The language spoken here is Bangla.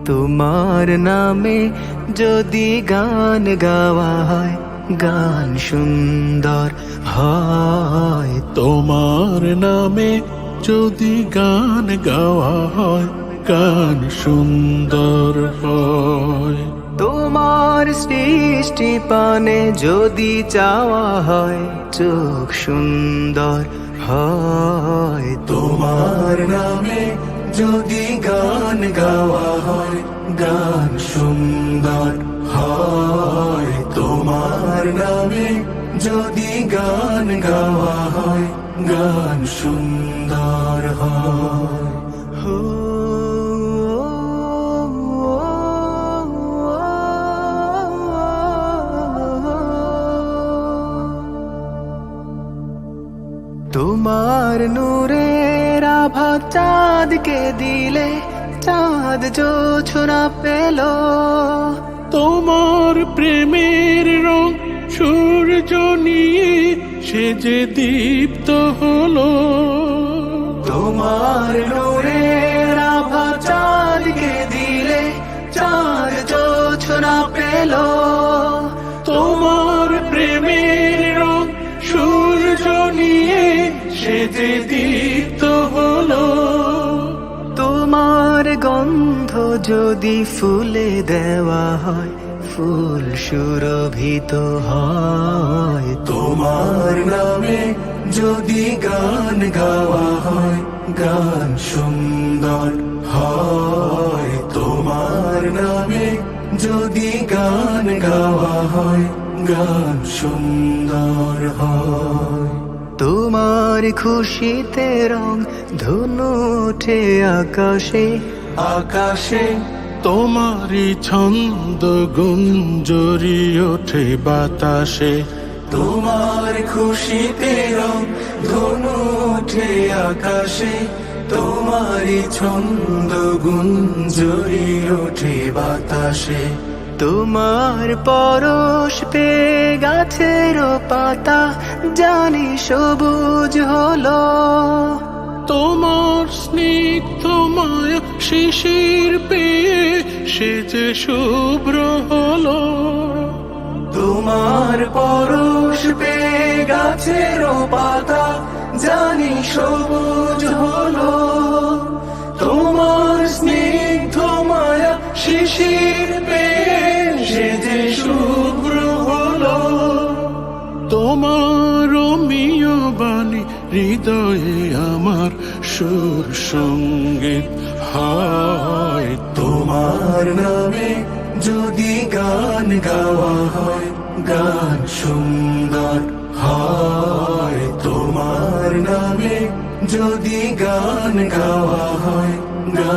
তোমার নামে যদি গান গাওয়া হয়, গান সুন্দর হয়। তোমার নামে যদি গান গাওয়া হয়, গান সুন্দর হয়। তোমার সৃষ্টি পানে যদি চাওয়া হয়, চোখ সুন্দর হয়। তোমার নামে যদি গান গাওয়া হয়, গান সুন্দর হয়। তোমার নামে যদি গান গাওয়া হয়, গান সুন্দর হয়। হো তোমার নূরের আভা চাঁদকে দিলে, চাঁদ জোছনা পেল। তোমার প্রেমের রং সূর্য নিয়ে সে যে দীপ্ত হলো। তোমার নূরের আভা চাঁদকে দিলে, চাঁদ জোছনা পেল। তোমার প্রেমের রং সূর্য নিয়ে সে যে দীপ্ত হলো। তোমার গন্ধ যদি ফুলে দেওয়া হয়, ফুল সুরভিত হয়। তোমার নামে যদি গান গাওয়া হয়, গান সুন্দর হয়। তোমার নামে যদি গান গাওয়া হয়, গান সুন্দর হয়। তোমার খুশিতে রং ধনু ওঠে আকাশে, আকাশে তোমারই ছন্দ গুঞ্জরি ওঠে বাতাসে। তোমার খুশিতে রং ধনু ওঠে আকাশে, তোমারই ছন্দ গুঞ্জরি ওঠে বাতাসে। তোমার পরশ পেয়ে গাছের পাতা জানি সবুজ হলো। তোমার স্নিগ্ধ মায়া শিশির পেয়ে সে যে শুভ্র হলো। তোমার পরশ পেয়ে গাছের পাতা জানি সবুজ হলো। তোমার স্নিগ্ধ মায়া শিশির পেয়ে সে যে শুভ্র হলো। তোমার রমিয় বাণী হৃদয়ে আমার সুর সঙ্গীত হয়। তোমার নামে যদি গান গাওয়া হয়, গান সুন্দর হয়। তোমার নামে যদি গান গাওয়া হয়, গান